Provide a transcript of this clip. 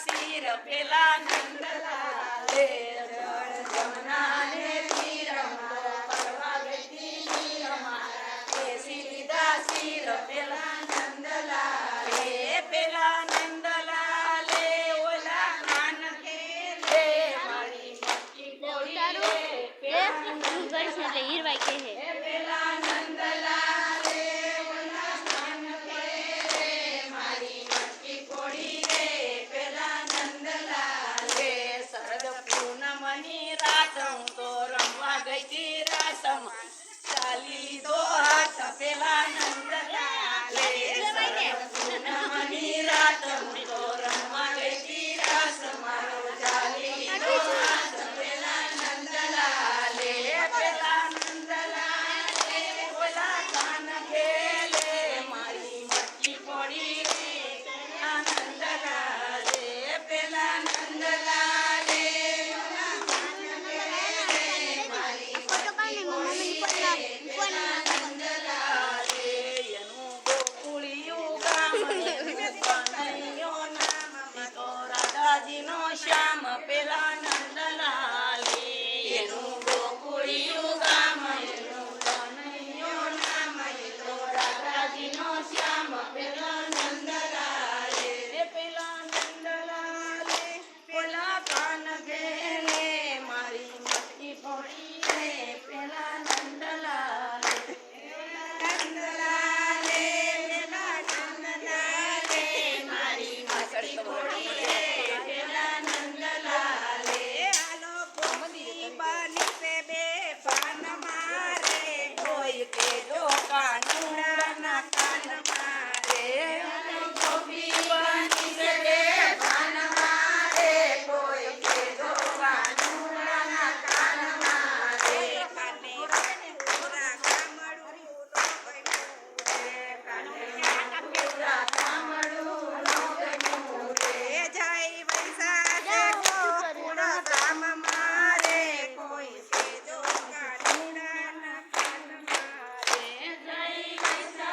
સીર પેલા નંદલાલે જળ જમનાને તીર પરવા ગઈ નીર મારા કેસી લીધા સીર પેલા નંદલાલે ઓલા કાન કે મારી મટકી કોડી પેલા નંદલાલે ઓલા કાન કે મારી મટકી કોડી પૂનમની રાત હું તો રમવા ગઈ તી રાસમ ચાલી લીધો હાથ પેલા નંદલાલે પૂનમની રાત હું તો રમવા ગઈ તી રાસમ ચાલી લીધો હાથ પેલા નંદલાલે ઓલા કાન ખેલે મારી મટકી પડી નંદલાલે પેલા નંદલાલે રાધાજીનો શ્યામ પેલા નંદલાલે એનું ગોકુળિયું ગામ એનું કનૈયો નામ તો રાધાજીનો શ્યામ પેલા નંદલાલે પેલા નંદલાલે પેલા કાન ઘેલે મારી મટકી ફોડી પેલા નંદલાલે મારી મટકી ફોડી કાનુડાના કાન મારે ગોપી બની છે બે કાન મારે કોઈ કે જો કાનુડાના કાન મારે કાને પૂરા કામડું પૂરા કામડું નો ગયું રે જાય વૈસા પૂરા કામ મારે કોઈ કે જો કાનુડાના કાન મારે જય